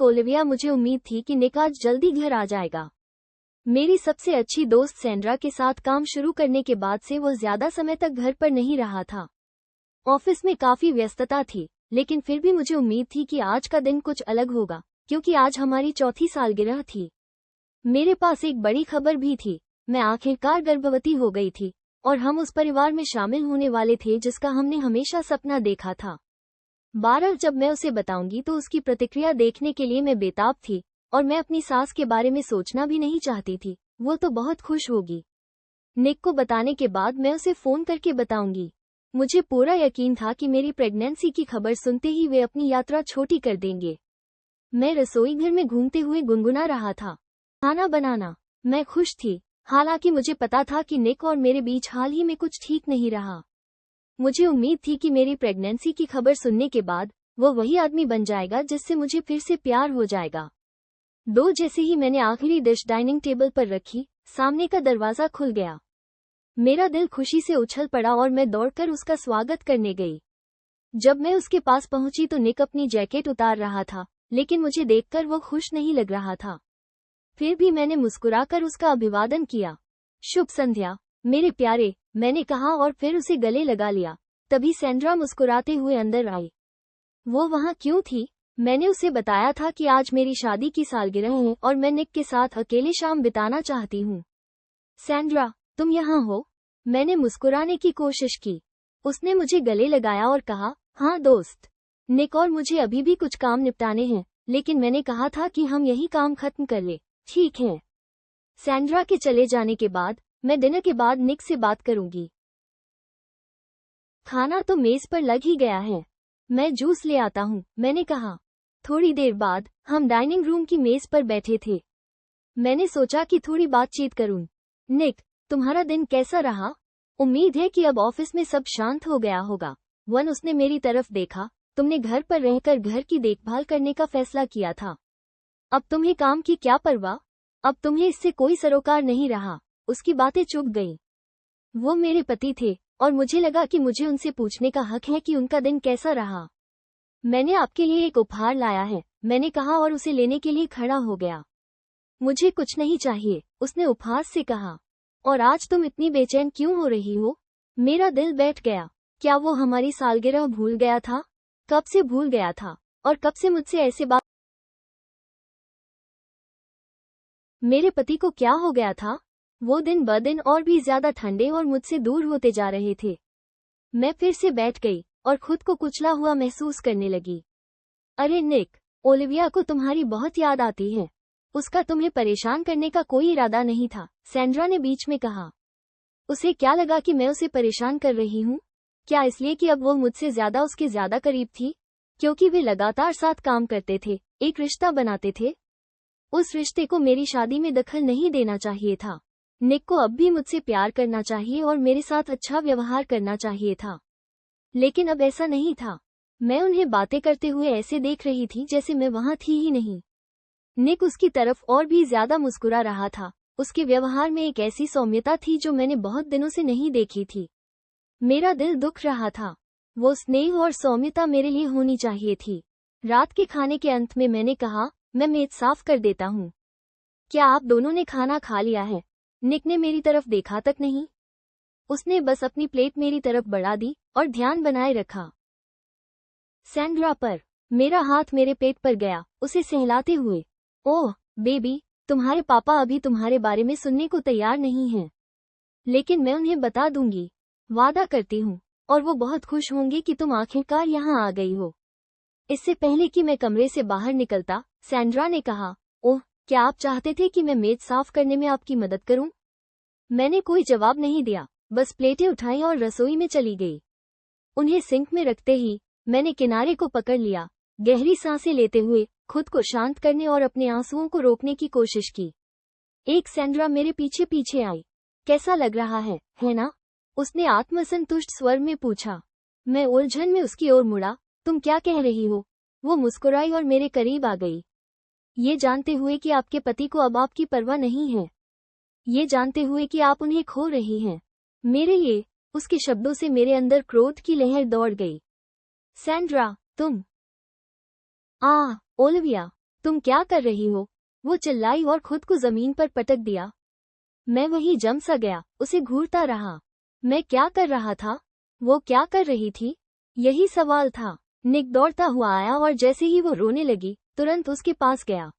Olivia, मुझे उम्मीद थी कि निक आज जल्दी घर आ जाएगा। मेरी सबसे अच्छी दोस्त सैंड्रा के साथ काम शुरू करने के बाद से वो ज्यादा समय तक घर पर नहीं रहा था। ऑफिस में काफी व्यस्तता थी, लेकिन फिर भी मुझे उम्मीद थी कि आज का दिन कुछ अलग होगा, क्योंकि आज हमारी चौथी सालगिरह थी। मेरे पास एक बड़ी खबर भी थी। मैं आखिरकार गर्भवती हो गई थी और हम उस परिवार में शामिल होने वाले थे जिसका हमने हमेशा सपना देखा था। 12 जब मैं उसे बताऊंगी तो उसकी प्रतिक्रिया देखने के लिए मैं बेताब थी, और मैं अपनी सास के बारे में सोचना भी नहीं चाहती थी। वो तो बहुत खुश होगी। निक को बताने के बाद मैं उसे फोन करके बताऊंगी। मुझे पूरा यकीन था कि मेरी प्रेगनेंसी की खबर सुनते ही वे अपनी यात्रा छोटी कर देंगे। मैं रसोई घर में घूमते हुए गुनगुना रहा था, खाना बनाना। मैं खुश थी, हालांकि मुझे पता था कि निक और मेरे बीच हाल ही में कुछ ठीक नहीं रहा। मुझे उम्मीद थी कि मेरी प्रेगनेंसी की खबर सुनने के बाद वो वही आदमी बन जाएगा जिससे मुझे फिर से प्यार हो जाएगा। जैसे ही मैंने आखिरी डिश डाइनिंग टेबल पर रखी, सामने का दरवाजा खुल गया। मेरा दिल खुशी से उछल पड़ा और मैं दौड़कर उसका स्वागत करने गई। जब मैं उसके पास पहुंची तो निक अपनी जैकेट उतार रहा था, लेकिन मुझे देखकर वो खुश नहीं लग रहा था। फिर भी मैंने मुस्कुराकर उसका अभिवादन किया। शुभ संध्या मेरे प्यारे, मैंने कहा और फिर उसे गले लगा लिया। तभी सैंड्रा मुस्कुराते हुए अंदर आई। वो वहां क्यों थी? मैंने उसे बताया था कि आज मेरी शादी की सालगिरह है और मैं निक के साथ अकेले शाम बिताना चाहती हूँ। सैंड्रा, तुम यहाँ हो? मैंने मुस्कुराने की कोशिश की। उसने मुझे गले लगाया और कहा, हाँ दोस्त। निक और मुझे अभी भी कुछ काम निपटाने हैं, लेकिन मैंने कहा था कि हम यही काम खत्म कर ले। ठीक है। सैंड्रा के चले जाने के बाद मैं डिनर के बाद निक से बात करूंगी। खाना तो मेज पर लग ही गया है। मैं जूस ले आता हूँ, मैंने कहा। थोड़ी देर बाद हम डाइनिंग रूम की मेज पर बैठे थे। मैंने सोचा कि थोड़ी बातचीत करूं। निक, तुम्हारा दिन कैसा रहा? उम्मीद है कि अब ऑफिस में सब शांत हो गया होगा। उसने मेरी तरफ देखा। तुमने घर पर रहकर घर की देखभाल करने का फैसला किया था। अब तुम्हें काम की क्या परवाह? अब तुम्हें इससे कोई सरोकार नहीं रहा। उसकी बातें चुप गईं। वो मेरे पति थे और मुझे लगा कि मुझे उनसे पूछने का हक है कि उनका दिन कैसा रहा। मैंने आपके लिए एक उपहार लाया है, मैंने कहा और उसे लेने के लिए खड़ा हो गया। मुझे कुछ नहीं चाहिए, उसने उपहास से कहा। और आज तुम इतनी बेचैन क्यों हो रही हो? मेरा दिल बैठ गया। क्या वो हमारी सालगिरह भूल गया था? कब से भूल गया था? और कब से मुझसे ऐसे बात? मेरे पति को क्या हो गया था? वो दिन ब दिन और भी ज्यादा ठंडे और मुझसे दूर होते जा रहे थे। मैं फिर से बैठ गई और खुद को कुचला हुआ महसूस करने लगी। अरे निक, ओलिविया को तुम्हारी बहुत याद आती है। उसका तुम्हें परेशान करने का कोई इरादा नहीं था, सैंड्रा ने बीच में कहा। उसे क्या लगा कि मैं उसे परेशान कर रही हूँ? क्या इसलिए कि अब वो मुझसे ज्यादा उसके ज्यादा करीब थी? क्योंकि वे लगातार साथ काम करते थे, एक रिश्ता बनाते थे। उस रिश्ते को मेरी शादी में दखल नहीं देना चाहिए था। निक को अब भी मुझसे प्यार करना चाहिए और मेरे साथ अच्छा व्यवहार करना चाहिए था। लेकिन अब ऐसा नहीं था। मैं उन्हें बातें करते हुए ऐसे देख रही थी जैसे मैं वहां थी ही नहीं। निक उसकी तरफ और भी ज्यादा मुस्कुरा रहा था। उसके व्यवहार में एक ऐसी सौम्यता थी जो मैंने बहुत दिनों से नहीं देखी थी। मेरा दिल दुख रहा था। वो स्नेह और सौम्यता मेरे लिए होनी चाहिए थी। रात के खाने के अंत में मैंने कहा, मैं मेज साफ कर देता हूँ। क्या आप दोनों ने खाना खा लिया है? निक ने मेरी तरफ देखा तक नहीं। उसने बस अपनी प्लेट मेरी तरफ बढ़ा दी और ध्यान बनाए रखा। सैंड्रा पर मेरा हाथ मेरे पेट पर गया, उसे सहलाते हुए। ओह बेबी, तुम्हारे पापा अभी तुम्हारे बारे में सुनने को तैयार नहीं हैं। लेकिन मैं उन्हें बता दूंगी, वादा करती हूँ, और वो बहुत खुश होंगे कि तुम आखिरकार यहाँ आ गई हो। इससे पहले कि मैं कमरे से बाहर निकलता, सैंड्रा ने कहा, ओह, क्या आप चाहते थे कि मैं मेज साफ करने में आपकी मदद करूं? मैंने कोई जवाब नहीं दिया, बस प्लेटें उठाई और रसोई में चली गई। उन्हें सिंक में रखते ही मैंने किनारे को पकड़ लिया, गहरी सांसें लेते हुए खुद को शांत करने और अपने आंसुओं को रोकने की कोशिश की। एक सैंड्रा मेरे पीछे पीछे आई। कैसा लग रहा है ना? उसने आत्मसंतुष्ट स्वर में पूछा। मैं उलझन में उसकी ओर मुड़ा। तुम क्या कह रही हो? वो मुस्कुराई और मेरे करीब आ गई। ये जानते हुए कि आपके पति को अब आपकी परवाह नहीं है। ये जानते हुए कि आप उन्हें खो रही हैं। मेरे लिए, उसके शब्दों से मेरे अंदर क्रोध की लहर दौड़ गई। सैंड्रा, तुम ओलिविया, तुम क्या कर रही हो? वो चिल्लाई और खुद को जमीन पर पटक दिया। मैं वहीं जम सा गया, उसे घूरता रहा। मैं क्या कर रहा था? वो क्या कर रही थी? यही सवाल था। निक दौड़ता हुआ आया और जैसे ही वो रोने लगी, तुरंत उसके पास गया।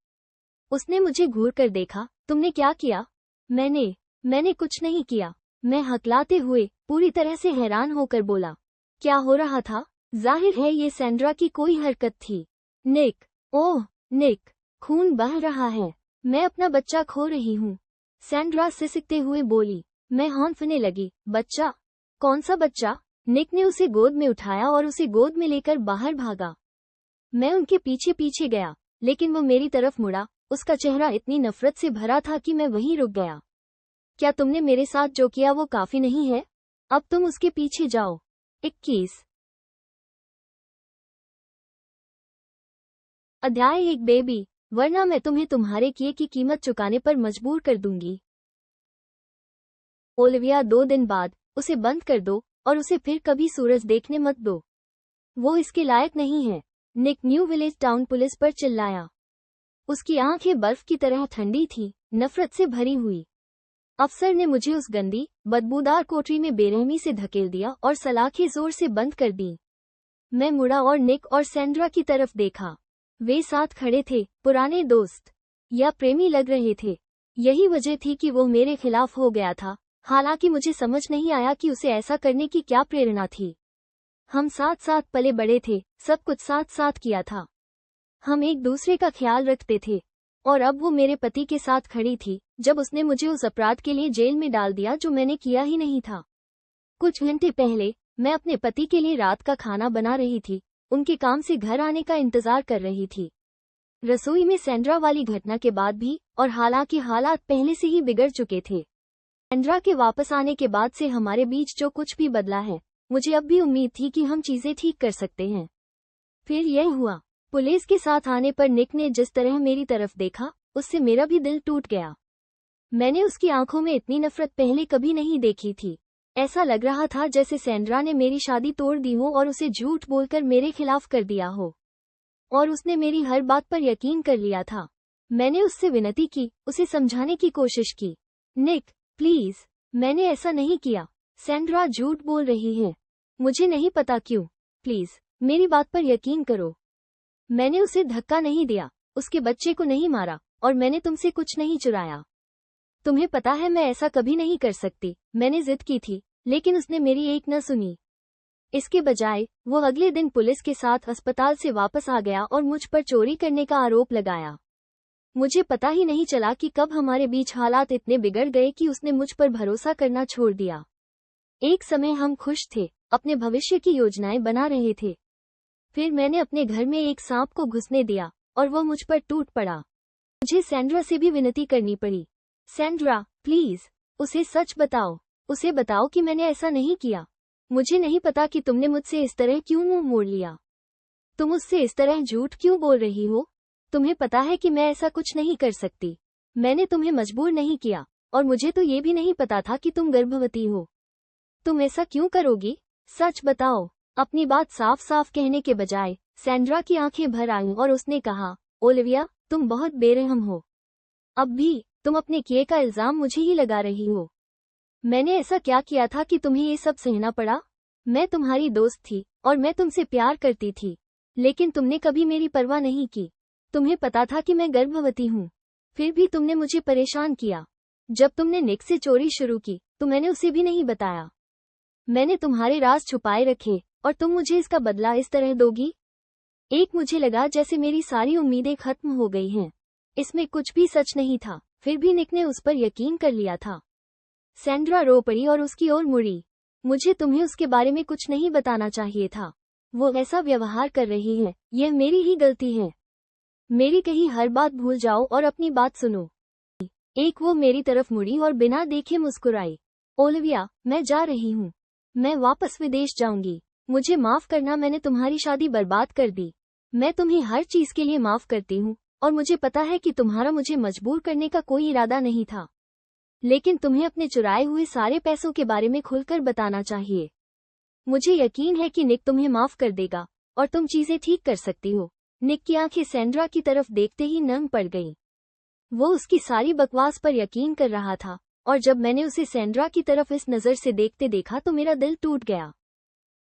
उसने मुझे घूर कर देखा। तुमने क्या किया? मैंने कुछ नहीं किया। मैं हकलाते हुए पूरी तरह से हैरान होकर बोला। क्या हो रहा था? जाहिर है ये सैंड्रा की कोई हरकत थी। निक, ओह निक, खून बह रहा है। मैं अपना बच्चा खो रही हूँ, सैंड्रा सिसकते हुए बोली। मैं हौंफने लगी। बच्चा? कौन सा बच्चा? निक ने उसे गोद में उठाया और उसे गोद में लेकर बाहर भागा। मैं उनके पीछे पीछे गया, लेकिन वो मेरी तरफ मुड़ा। उसका चेहरा इतनी नफरत से भरा था कि मैं वहीं रुक गया। क्या तुमने मेरे साथ जो किया वो काफी नहीं है? अब तुम उसके पीछे जाओ। 21 अध्याय 1 बेबी, वरना मैं तुम्हें तुम्हारे किए की कीमत चुकाने पर मजबूर कर दूंगी। ओलिविया 2 दिन बाद, उसे बंद कर दो और उसे फिर कभी सूरज देखने मत दो। वो इसके लायक नहीं है, निक न्यू विलेज टाउन पुलिस पर चिल्लाया। उसकी आंखें बर्फ की तरह ठंडी थीं, नफरत से भरी हुई। अफसर ने मुझे उस गंदी, बदबूदार कोठरी में बेरहमी से धकेल दिया और सलाखें जोर से बंद कर दी। मैं मुड़ा और निक और सैंड्रा की तरफ देखा। वे साथ खड़े थे, पुराने दोस्त या प्रेमी लग रहे थे। यही वजह थी कि वो मेरे खिलाफ हो गया था, हालांकि मुझे समझ नहीं आया कि उसे ऐसा करने की क्या प्रेरणा थी। हम साथ साथ पले बड़े थे, सब कुछ साथ साथ किया था। हम एक दूसरे का ख्याल रखते थे। और अब वो मेरे पति के साथ खड़ी थी, जब उसने मुझे उस अपराध के लिए जेल में डाल दिया जो मैंने किया ही नहीं था। कुछ घंटे पहले मैं अपने पति के लिए रात का खाना बना रही थी, उनके काम से घर आने का इंतजार कर रही थी। रसोई में सैंड्रा वाली घटना के बाद भी, और हालांकि हालात पहले से ही बिगड़ चुके थे। सैंड्रा के वापस आने के बाद से हमारे बीच जो कुछ भी बदला है, मुझे अब भी उम्मीद थी कि हम चीजें ठीक कर सकते हैं। फिर यह हुआ। पुलिस के साथ आने पर निक ने जिस तरह मेरी तरफ देखा, उससे मेरा भी दिल टूट गया। मैंने उसकी आंखों में इतनी नफरत पहले कभी नहीं देखी थी। ऐसा लग रहा था जैसे सैंड्रा ने मेरी शादी तोड़ दी हो और उसे झूठ बोलकर मेरे खिलाफ कर दिया हो। और उसने मेरी हर बात पर यकीन कर लिया था। मैंने उससे विनती की, उसे समझाने की कोशिश की। निक, प्लीज, मैंने ऐसा नहीं किया। सैंड्रा झूठ बोल रही है। मुझे नहीं पता क्यों। प्लीज, मेरी बात पर यकीन करो। मैंने उसे धक्का नहीं दिया, उसके बच्चे को नहीं मारा, और मैंने तुमसे कुछ नहीं चुराया। तुम्हें पता है मैं ऐसा कभी नहीं कर सकती। मैंने जिद की थी, लेकिन उसने मेरी एक न सुनी। इसके बजाय वो अगले दिन पुलिस के साथ अस्पताल से वापस आ गया और मुझ पर चोरी करने का आरोप लगाया। मुझे पता ही नहीं चला कि कब हमारे बीच हालात इतने बिगड़ गए कि उसने मुझ पर भरोसा करना छोड़ दिया। एक समय हम खुश थे, अपने भविष्य की योजनाएं बना रहे थे। फिर मैंने अपने घर में एक सांप को घुसने दिया, और वो मुझ पर टूट पड़ा। मुझे सैंड्रा से भी विनती करनी पड़ी। सैंड्रा, प्लीज, उसे सच बताओ। उसे बताओ कि मैंने ऐसा नहीं किया। मुझे नहीं पता कि तुमने मुझसे इस तरह क्यों मुंह मोड़ लिया। तुम उससे इस तरह झूठ क्यों बोल रही हो? तुम्हें पता है कि मैं ऐसा कुछ नहीं कर सकती। मैंने तुम्हें मजबूर नहीं किया, और मुझे तो ये भी नहीं पता था कि तुम गर्भवती हो। तुम ऐसा क्यों करोगी? सच बताओ। अपनी बात साफ साफ कहने के बजाय सैंड्रा की आंखें भर आईं और उसने कहा, ओलिविया, तुम बहुत बेरहम हो। अब भी तुम अपने किए का इल्जाम मुझे ही लगा रही हो। मैंने ऐसा क्या किया था कि तुम्हें ये सब सहना पड़ा? मैं तुम्हारी दोस्त थी, और मैं तुमसे प्यार करती थी, लेकिन तुमने कभी मेरी परवाह नहीं की। तुम्हें पता था कि मैं गर्भवती हूँ, फिर भी तुमने मुझे परेशान किया। जब तुमने निक से चोरी शुरू की, तो मैंने उसे भी नहीं बताया। मैंने तुम्हारे राज छुपाए रखे, और तुम मुझे इसका बदला इस तरह दोगी? एक मुझे लगा जैसे मेरी सारी उम्मीदें खत्म हो गई हैं। इसमें कुछ भी सच नहीं था, फिर भी निक ने उस पर यकीन कर लिया था। सैंड्रा रो पड़ी और उसकी ओर मुड़ी। मुझे तुम्हें उसके बारे में कुछ नहीं बताना चाहिए था। वो ऐसा व्यवहार कर रही है, यह मेरी ही गलती है। मेरी कही हर बात भूल जाओ और अपनी बात सुनो। एक वो मेरी तरफ मुड़ी और बिना देखे मुस्कुराई। ओलिविया, मैं जा रही हूँ। मैं वापस विदेश जाऊंगी। मुझे माफ करना, मैंने तुम्हारी शादी बर्बाद कर दी। मैं तुम्हें हर चीज के लिए माफ करती हूँ, और मुझे पता है कि तुम्हारा मुझे मजबूर करने का कोई इरादा नहीं था। लेकिन तुम्हें अपने चुराए हुए सारे पैसों के बारे में खुलकर बताना चाहिए। मुझे यकीन है कि निक तुम्हें माफ कर देगा, और तुम चीजें ठीक कर सकती हो। निक की आंखें सैंड्रा की तरफ देखते ही नम पड़ गईं। वो उसकी सारी बकवास पर यकीन कर रहा था, और जब मैंने उसे सैंड्रा की तरफ इस नज़र से देखते देखा तो मेरा दिल टूट गया।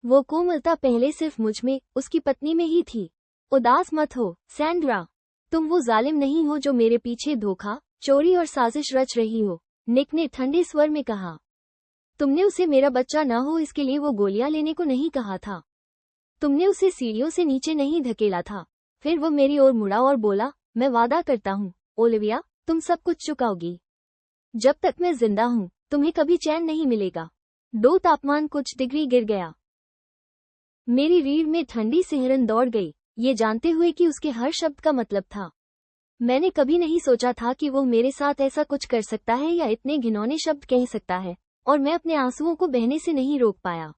वो कोमलता पहले सिर्फ मुझ में, उसकी पत्नी में ही थी। उदास मत हो, सैंड्रा। तुम वो जालिम नहीं हो जो मेरे पीछे धोखा, चोरी और साजिश रच रही हो, निक ने ठंडे स्वर में कहा। तुमने उसे मेरा बच्चा न हो इसके लिए वो गोलियां लेने को नहीं कहा था। तुमने उसे सीढ़ियों से नीचे नहीं धकेला था। फिर वो मेरी ओर मुड़ा और बोला, मैं वादा करता हूँ, ओलिविया, तुम सब कुछ चुकाओगी। जब तक मैं जिंदा हूँ, तुम्हें कभी चैन नहीं मिलेगा। डो तापमान कुछ डिग्री गिर गया। मेरी रीढ़ में ठंडी सिहरन दौड़ गई, ये जानते हुए कि उसके हर शब्द का मतलब था। मैंने कभी नहीं सोचा था कि वो मेरे साथ ऐसा कुछ कर सकता है या इतने घिनौने शब्द कह सकता है, और मैं अपने आंसुओं को बहने से नहीं रोक पाया।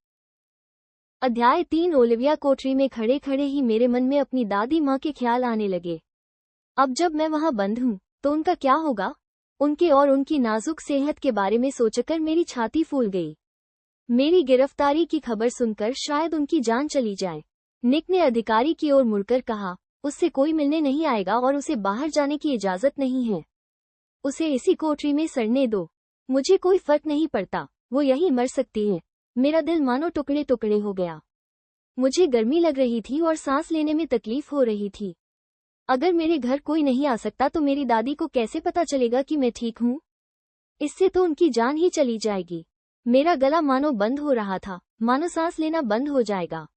अध्याय 3। ओलिविया कोठरी में खड़े खड़े ही मेरे मन में अपनी दादी माँ के ख्याल आने लगे। अब जब मैं वहाँ बंद हूँ, तो उनका क्या होगा? उनके और उनकी नाजुक सेहत के बारे में सोचकर मेरी छाती फूल गई। मेरी गिरफ्तारी की खबर सुनकर शायद उनकी जान चली जाए। निक ने अधिकारी की ओर मुड़कर कहा, उससे कोई मिलने नहीं आएगा और उसे बाहर जाने की इजाजत नहीं है। उसे इसी कोठरी में सड़ने दो। मुझे कोई फर्क नहीं पड़ता, वो यहीं मर सकती है। मेरा दिल मानो टुकड़े टुकड़े हो गया। मुझे गर्मी लग रही थी और सांस लेने में तकलीफ हो रही थी। अगर मेरे घर कोई नहीं आ सकता तो मेरी दादी को कैसे पता चलेगा कि मैं ठीक हूँ? इससे तो उनकी जान ही चली जाएगी। मेरा गला मानो बंद हो रहा था, मानो सांस लेना बंद हो जाएगा।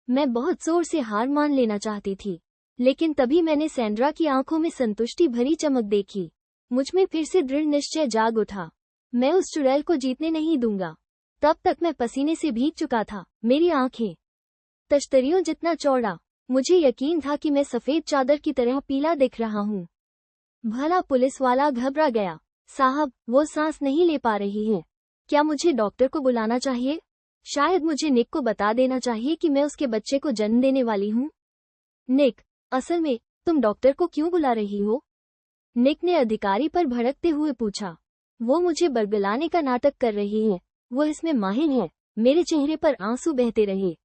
मैं बहुत जोर से हार मान लेना चाहती थी, लेकिन तभी मैंने सैंड्रा की आंखों में संतुष्टि भरी चमक देखी। मुझमें फिर से दृढ़ निश्चय जाग उठा। मैं उस चुड़ैल को जीतने नहीं दूंगा। तब तक मैं पसीने से भीग चुका था, मेरी आंखें तश्तरियों जितना चौड़ा। मुझे यकीन था कि मैं सफेद चादर की तरह पीला दिख रहा हूँ। भला पुलिस वाला घबरा गया। साहब, वो सांस नहीं ले पा रही है। क्या मुझे डॉक्टर को बुलाना चाहिए? शायद मुझे निक को बता देना चाहिए कि मैं उसके बच्चे को जन्म देने वाली हूँ। निक, असल में तुम डॉक्टर को क्यों बुला रही हो? निक ने अधिकारी पर भड़कते हुए पूछा। वो मुझे बरगलाने का नाटक कर रही है। वो इसमें माहिर है। मेरे चेहरे पर आंसू बहते रहे।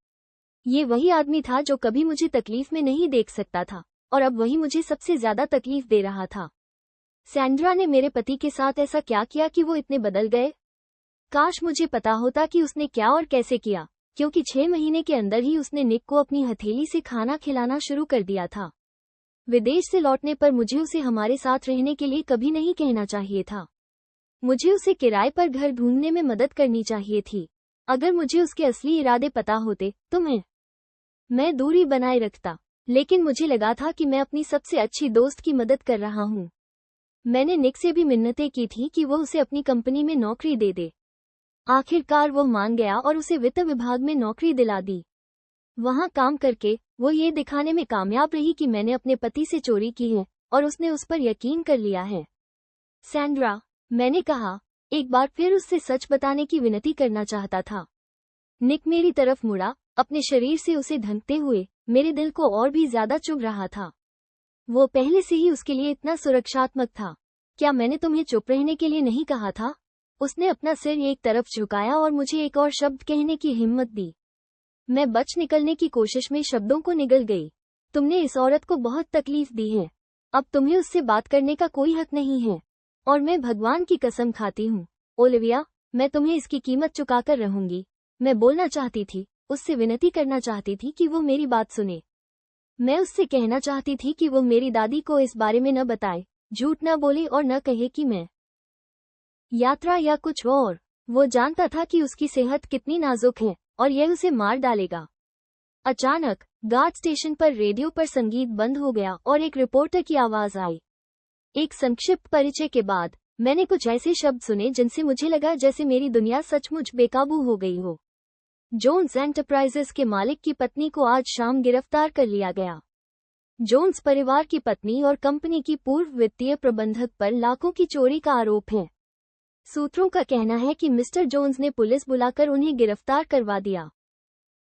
ये वही आदमी था जो कभी मुझे तकलीफ में नहीं देख सकता था, और अब वही मुझे सबसे ज्यादा तकलीफ दे रहा था। सैंड्रा ने मेरे पति के साथ ऐसा क्या किया कि वो इतने बदल गए? काश मुझे पता होता कि उसने क्या और कैसे किया, क्योंकि 6 महीने के अंदर ही उसने निक को अपनी हथेली से खाना खिलाना शुरू कर दिया था। विदेश से लौटने पर मुझे उसे हमारे साथ रहने के लिए कभी नहीं कहना चाहिए था। मुझे उसे किराए पर घर ढूंढने में मदद करनी चाहिए थी। अगर मुझे उसके असली इरादे पता होते तो मैं दूरी बनाए रखता, लेकिन मुझे लगा था कि मैं अपनी सबसे अच्छी दोस्त की मदद कर रहा हूँ। मैंने निक से भी मिन्नतें की थी कि वो उसे अपनी कंपनी में नौकरी दे दे। आखिरकार वो मान गया और उसे वित्त विभाग में नौकरी दिला दी। वहाँ काम करके वो ये दिखाने में कामयाब रही कि मैंने अपने पति से चोरी की है, और उसने उस पर यकीन कर लिया है। सैंड्रा, मैंने कहा, एक बार फिर उससे सच बताने की विनती करना चाहता था। निक मेरी तरफ मुड़ा, अपने शरीर से उसे ढंकते हुए। मेरे दिल को और भी ज्यादा चुभ रहा था। वो पहले से ही उसके लिए इतना सुरक्षात्मक था। क्या मैंने तुम्हें चुप रहने के लिए नहीं कहा था? उसने अपना सिर एक तरफ झुकाया और मुझे एक और शब्द कहने की हिम्मत दी। मैं बच निकलने की कोशिश में शब्दों को निगल गई। तुमने इस औरत को बहुत तकलीफ दी है। अब तुम्हें उससे बात करने का कोई हक नहीं है, और मैं भगवान की कसम खाती हूँ, ओलिविया, मैं तुम्हें इसकी कीमत चुकाकर रहूंगी। मैं बोलना चाहती थी, उससे विनती करना चाहती थी कि वो मेरी बात सुने। मैं उससे कहना चाहती थी कि वो मेरी दादी को इस बारे में न बताए, झूठ न बोले और न कहे कि मैं यात्रा या कुछ और। वो जानता था कि उसकी सेहत कितनी नाजुक है और यह उसे मार डालेगा। अचानक गार्ड स्टेशन पर रेडियो पर संगीत बंद हो गया और एक रिपोर्टर की आवाज आई। एक संक्षिप्त परिचय के बाद मैंने कुछ ऐसे शब्द सुने जिनसे मुझे लगा जैसे मेरी दुनिया सचमुच बेकाबू हो गई हो। जोन्स एंटरप्राइजेस के मालिक की पत्नी को आज शाम गिरफ्तार कर लिया गया। जोन्स परिवार की पत्नी और कंपनी की पूर्व वित्तीय प्रबंधक पर लाखों की चोरी का आरोप है। सूत्रों का कहना है कि मिस्टर जोन्स ने पुलिस बुलाकर उन्हें गिरफ्तार करवा दिया।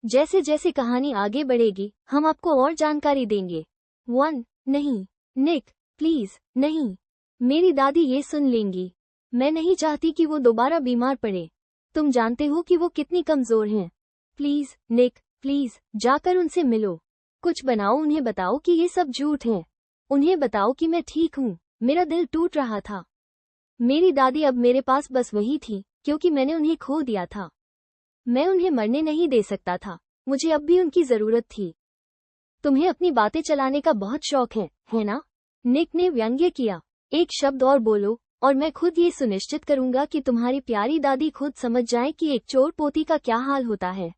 जैसे जैसे कहानी आगे बढ़ेगी, हम आपको और जानकारी देंगे। नहीं, निक, प्लीज, नहीं। मेरी दादी ये सुन लेंगी। मैं नहीं चाहती कि वो दोबारा बीमार पड़े। तुम जानते हो कि वो कितनी कमजोर हैं। प्लीज, निक, प्लीज, जाकर उनसे मिलो। कुछ बनाओ, उन्हें बताओ कि ये सब झूठ है। उन्हें बताओ कि मैं ठीक हूँ। मेरा दिल टूट रहा था। मेरी दादी अब मेरे पास बस वही थी, क्योंकि मैंने उन्हें खो दिया था। मैं उन्हें मरने नहीं दे सकता था। मुझे अब भी उनकी जरूरत थी। तुम्हें अपनी बातें चलाने का बहुत शौक है ना? निक ने व्यंग्य किया। एक शब्द और बोलो, और मैं खुद ये सुनिश्चित करूंगा कि तुम्हारी प्यारी दादी खुद समझ जाए कि एक चोर पोती का क्या हाल होता है।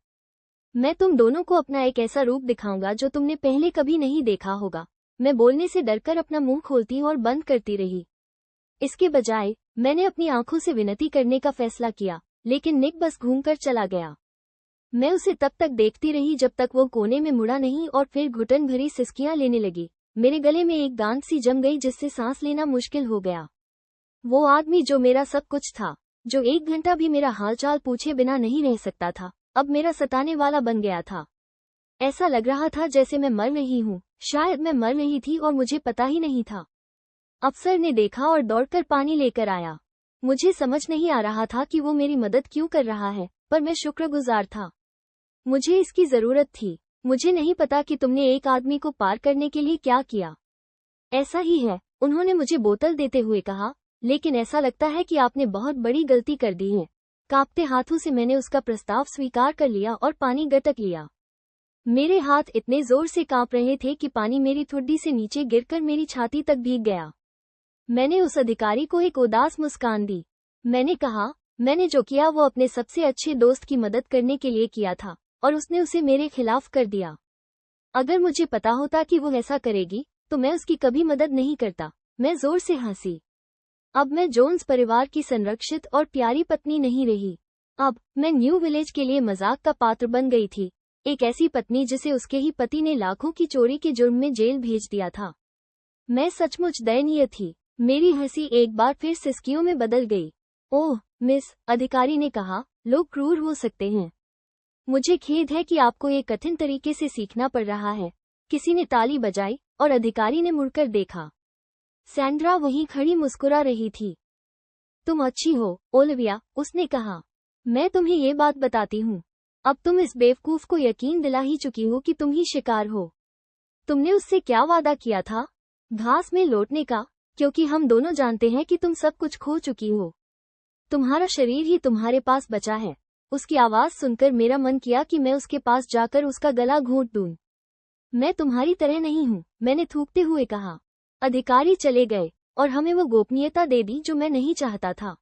मैं तुम दोनों को अपना एक ऐसा रूप दिखाऊंगा जो तुमने पहले कभी नहीं देखा होगा। मैं बोलने से डरकर अपना मुंह खोलती और बंद करती रही। इसके बजाय मैंने अपनी आंखों से विनती करने का फैसला किया, लेकिन निक बस घूमकर चला गया। मैं उसे तब तक देखती रही जब तक वो कोने में मुड़ा नहीं और फिर घुटन भरी सिसकियां लेने लगी। मेरे गले में एक गांठ सी जम गई जिससे सांस लेना मुश्किल हो गया। वो आदमी जो मेरा सब कुछ था, जो 1 घंटा भी मेरा हालचाल पूछे बिना नहीं रह सकता था, अब मेरा सताने वाला बन गया था। ऐसा लग रहा था जैसे मैं मर रही हूँ। शायद मैं मर रही थी और मुझे पता ही नहीं था। अफसर ने देखा और दौड़कर पानी लेकर आया। मुझे समझ नहीं आ रहा था कि वो मेरी मदद क्यों कर रहा है, पर मैं शुक्रगुजार था। मुझे इसकी जरूरत थी। मुझे नहीं पता कि तुमने एक आदमी को पार करने के लिए क्या किया। ऐसा ही है, उन्होंने मुझे बोतल देते हुए कहा, लेकिन ऐसा लगता है कि आपने बहुत बड़ी गलती कर दी है। कांपते हाथों से मैंने उसका प्रस्ताव स्वीकार कर लिया और पानी गटक लिया। मेरे हाथ इतने जोर से कांप रहे थे कि पानी मेरी ठुड्डी से नीचे गिरकर मेरी छाती तक भीग गया। मैंने उस अधिकारी को एक उदास मुस्कान दी। मैंने कहा, मैंने जो किया वो अपने सबसे अच्छे दोस्त की मदद करने के लिए किया था, और उसने उसे मेरे खिलाफ कर दिया। अगर मुझे पता होता कि वो ऐसा करेगी, तो मैं उसकी कभी मदद नहीं करता। मैं जोर से हंसी। अब मैं जोन्स परिवार की संरक्षित और प्यारी पत्नी नहीं रही। अब मैं न्यू विलेज के लिए मजाक का पात्र बन गई थी। एक ऐसी पत्नी जिसे उसके ही पति ने लाखों की चोरी के जुर्म में जेल भेज दिया था। मैं सचमुच दयनीय थी। मेरी हंसी एक बार फिर सिसकियों में बदल गई। ओह मिस, अधिकारी ने कहा, लोग क्रूर हो सकते हैं। मुझे खेद है कि आपको ये कठिन तरीके से सीखना पड़ रहा है। किसी ने ताली बजाई और अधिकारी ने मुड़कर देखा। सैंड्रा वहीं खड़ी मुस्कुरा रही थी। तुम अच्छी हो, ओलिविया, उसने कहा। मैं तुम्हें ये बात बताती हूँ। अब तुम इस बेवकूफ को यकीन दिला ही चुकी हो कि तुम ही शिकार हो। तुमने उससे क्या वादा किया था? घास में लौटने का, क्योंकि हम दोनों जानते हैं कि तुम सब कुछ खो चुकी हो। तुम्हारा शरीर ही तुम्हारे पास बचा है। उसकी आवाज सुनकर मेरा मन किया कि मैं उसके पास जाकर उसका गला घोंट दूं। मैं तुम्हारी तरह नहीं हूँ, मैंने थूकते हुए कहा। अधिकारी चले गए और हमें वो गोपनीयता दे दी जो मैं नहीं चाहता था।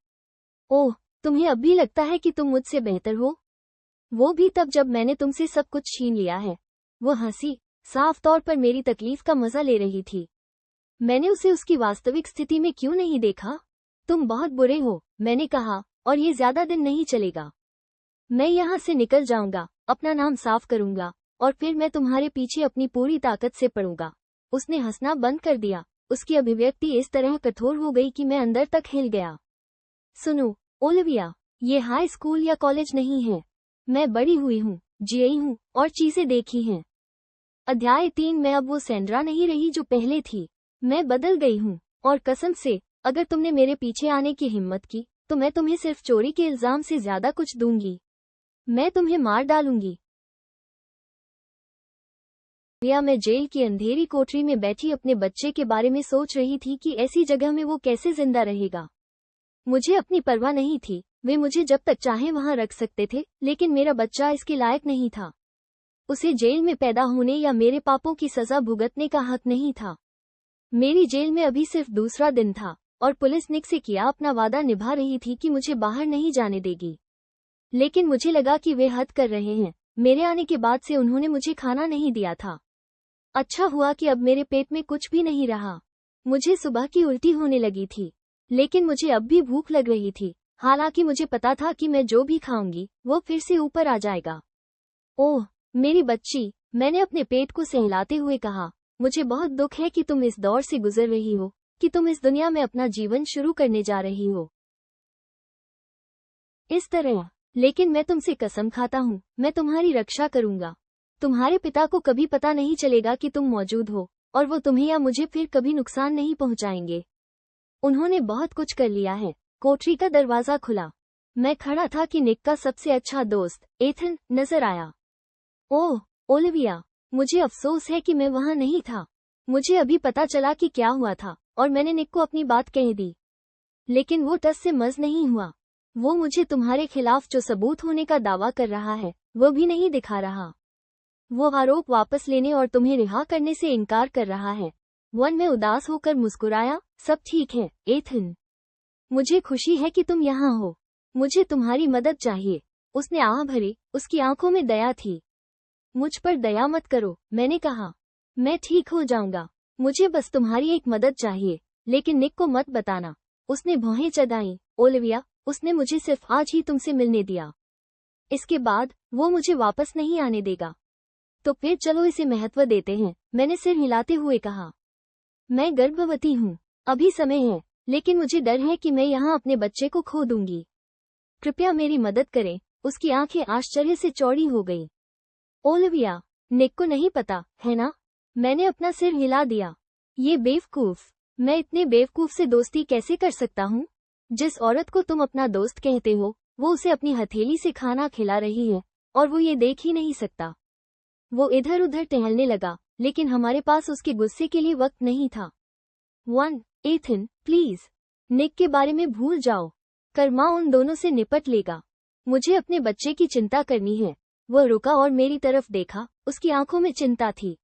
ओह, तुम्हें अब भी लगता है कि तुम मुझसे बेहतर हो? वो भी तब जब मैंने तुमसे सब कुछ छीन लिया है। वो हंसी, साफ तौर पर मेरी तकलीफ का मजा ले रही थी। मैंने उसे उसकी वास्तविक स्थिति में क्यों नहीं देखा? तुम बहुत बुरे हो, मैंने कहा, और ये ज्यादा दिन नहीं चलेगा। मैं यहाँ से निकल जाऊंगा, अपना नाम साफ करूंगा, और फिर मैं तुम्हारे पीछे अपनी पूरी ताकत से पड़ूंगा। उसने हंसना बंद कर दिया। उसकी अभिव्यक्ति इस तरह कठोर हो गई कि मैं अंदर तक हिल गया। सुनो, ओलिविया, ये हाई स्कूल या कॉलेज नहीं है। मैं बड़ी हुई हूँ, जिई हूँ, और चीजें देखी हैं। अध्याय 3 में अब वो सैंड्रा नहीं रही जो पहले थी। मैं बदल गई हूँ, और कसम से, अगर तुमने मेरे पीछे आने की हिम्मत की, तो मैं तुम्हें सिर्फ चोरी के इल्जाम से ज्यादा कुछ दूंगी। मैं तुम्हें मार डालूंगी। या मैं जेल की अंधेरी कोठरी में बैठी अपने बच्चे के बारे में सोच रही थी कि ऐसी जगह में वो कैसे जिंदा रहेगा। मुझे अपनी परवाह नहीं थी। वे मुझे जब तक चाहे वहां रख सकते थे, लेकिन मेरा बच्चा इसके लायक नहीं था। उसे जेल में पैदा होने या मेरे पापों की सजा भुगतने का हक नहीं था। मेरी जेल में अभी सिर्फ दूसरा दिन था, और पुलिस निक से किया अपना वादा निभा रही थी कि मुझे बाहर नहीं जाने देगी। लेकिन मुझे लगा कि वे हद कर रहे हैं। मेरे आने के बाद से उन्होंने मुझे खाना नहीं दिया था। अच्छा हुआ कि अब मेरे पेट में कुछ भी नहीं रहा। मुझे सुबह की उल्टी होने लगी थी, लेकिन मुझे अब भी भूख लग रही थी। हालांकि मुझे पता था कि मैं जो भी खाऊंगी वो फिर से ऊपर आ जाएगा। ओह मेरी बच्ची, मैंने अपने पेट को सहलाते हुए कहा, मुझे बहुत दुख है कि तुम इस दौर से गुजर रही हो, कि तुम इस दुनिया में अपना जीवन शुरू करने जा रही हो इस तरह। लेकिन मैं तुमसे कसम खाता हूँ, मैं तुम्हारी रक्षा करूंगा। तुम्हारे पिता को कभी पता नहीं चलेगा कि तुम मौजूद हो, और वो तुम्हें या मुझे फिर कभी नुकसान नहीं पहुंचाएंगे। उन्होंने बहुत कुछ कर लिया है। कोठरी का दरवाजा खुला। मैं खड़ा था कि निक का सबसे अच्छा दोस्त एथन नजर आया। ओह ओलिविया, मुझे अफसोस है कि मैं वहां नहीं था। मुझे अभी पता चला कि क्या हुआ था और मैंने निक को अपनी बात कह दी। लेकिन वो टस से मस नहीं हुआ। वो मुझे तुम्हारे खिलाफ जो सबूत होने का दावा कर रहा है वो भी नहीं दिखा रहा। वो आरोप वापस लेने और तुम्हें रिहा करने से इनकार कर रहा है। वन में उदास होकर मुस्कुराया। सब ठीक है एथन। मुझे खुशी है कि तुम यहाँ हो। मुझे तुम्हारी मदद चाहिए। उसने आह भरी। उसकी आंखों में दया थी। मुझ पर दया मत करो, मैंने कहा। मैं ठीक हो जाऊंगा। मुझे बस तुम्हारी एक मदद चाहिए, लेकिन निक को मत बताना। उसने भौहें चढ़ाईं। ओलिविया, उसने मुझे सिर्फ आज ही तुमसे मिलने दिया। इसके बाद वो मुझे वापस नहीं आने देगा। तो फिर चलो इसे महत्व देते हैं, मैंने सिर हिलाते हुए कहा। मैं गर्भवती हूँ। अभी समय है, लेकिन मुझे डर है कि मैं यहाँ अपने बच्चे को खो दूंगी। कृपया मेरी मदद करें। उसकी आंखें आश्चर्य से चौड़ी हो गईं। ओलिविया, निक को नहीं पता, है ना? मैंने अपना सिर हिला दिया। ये बेवकूफ। मैं इतने बेवकूफ से दोस्ती कैसे कर सकता हूँ? जिस औरत को तुम अपना दोस्त कहते हो, वो उसे अपनी हथेली से खाना खिला रही है, और वो ये देख ही नहीं सकता। वो इधर उधर टहलने लगा, लेकिन हमारे पास उसके गुस्से के लिए वक्त नहीं था। वन, एथन, प्लीज, निक के बारे में भूल जाओ। कर्मा उन दोनों से निपट लेगा। मुझे अपने बच्चे की चिंता करनी है। वह रुका और मेरी तरफ देखा। उसकी आंखों में चिंता थी।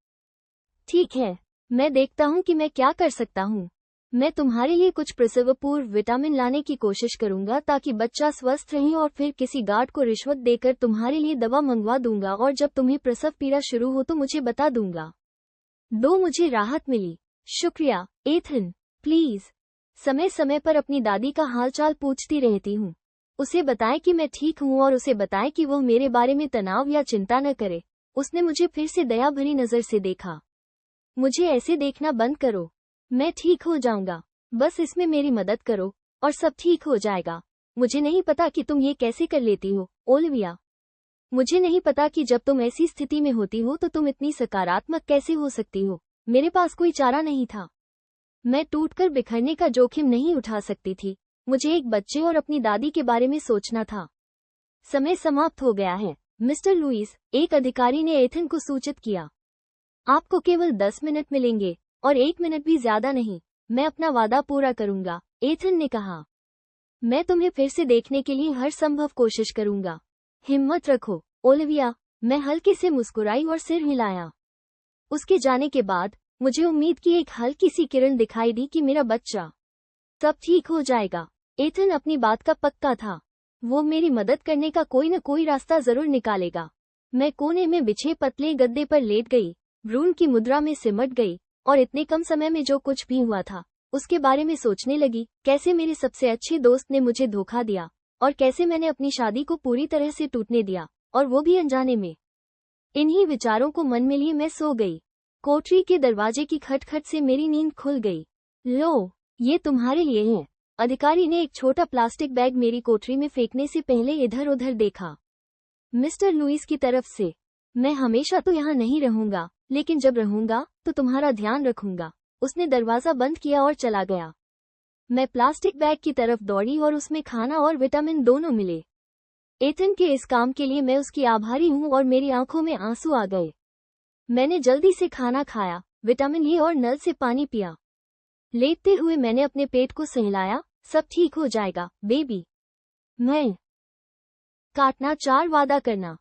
ठीक है, मैं देखता हूँ कि मैं क्या कर सकता हूँ। मैं तुम्हारे लिए कुछ प्रसव पूर्व विटामिन लाने की कोशिश करूंगा ताकि बच्चा स्वस्थ रहे, और फिर किसी गार्ड को रिश्वत देकर तुम्हारे लिए दवा मंगवा दूंगा, और जब तुम्हें प्रसव पीड़ा शुरू हो तो मुझे बता दूंगा। मुझे राहत मिली। शुक्रिया एथन। प्लीज, समय समय पर अपनी दादी का हालचाल पूछती रहती हूँ। उसे बताएं कि मैं ठीक हूँ और उसे बताएं कि वह मेरे बारे में तनाव या चिंता न करे। उसने मुझे फिर से दया भरी नजर से देखा। मुझे ऐसे देखना बंद करो। मैं ठीक हो जाऊंगा। बस इसमें मेरी मदद करो और सब ठीक हो जाएगा। मुझे नहीं पता कि तुम ये कैसे कर लेती हो, ओलिविया। मुझे नहीं पता कि जब तुम ऐसी स्थिति में होती हो तो तुम इतनी सकारात्मक कैसे हो सकती हो। मेरे पास कोई चारा नहीं था। मैं टूटकर बिखरने का जोखिम नहीं उठा सकती थी। मुझे एक बच्चे और अपनी दादी के बारे में सोचना था। समय समाप्त हो गया है, मिस्टर लुइस, एक अधिकारी ने एथन को सूचित किया। आपको केवल 10 मिनट मिलेंगे, और 1 मिनट भी ज्यादा नहीं। मैं अपना वादा पूरा करूंगा, एथन ने कहा। मैं तुम्हें फिर से देखने के लिए हर संभव कोशिश करूंगा। हिम्मत रखो, ओलिविया। मैं हल्के से मुस्कुराई और सिर हिलाया। उसके जाने के बाद मुझे उम्मीद की एक हल्की सी किरण दिखाई दी कि मेरा बच्चा सब ठीक हो जाएगा। एथन अपनी बात का पक्का था। वो मेरी मदद करने का कोई न कोई रास्ता जरूर निकालेगा। मैं कोने में बिछे पतले गद्दे पर लेट गई, भ्रूण की मुद्रा में सिमट गई, और इतने कम समय में जो कुछ भी हुआ था उसके बारे में सोचने लगी। कैसे मेरे सबसे अच्छे दोस्त ने मुझे धोखा दिया, और कैसे मैंने अपनी शादी को पूरी तरह से टूटने दिया, और वो भी अनजाने में। इन्हीं विचारों को मन में लिए मैं सो गई। कोठरी के दरवाजे की खटखट से मेरी नींद खुल गई। लो, ये तुम्हारे लिए है। अधिकारी ने एक छोटा प्लास्टिक बैग मेरी कोठरी में फेंकने से पहले इधर उधर देखा। मिस्टर लुइस की तरफ से। मैं हमेशा तो यहाँ नहीं रहूंगा, लेकिन जब रहूंगा तो तुम्हारा ध्यान रखूंगा। उसने दरवाजा बंद किया और चला गया। मैं प्लास्टिक बैग की तरफ दौड़ी और उसमें खाना और विटामिन दोनों मिले। एथन के इस काम के लिए मैं उसकी आभारी हूँ, और मेरी आंखों में आंसू आ गए। मैंने जल्दी से खाना खाया, विटामिन लिए और नल से पानी पिया। लेटते हुए मैंने अपने पेट को सहलाया। सब ठीक हो जाएगा, बेबी। मैं काटना 4 वादा करना।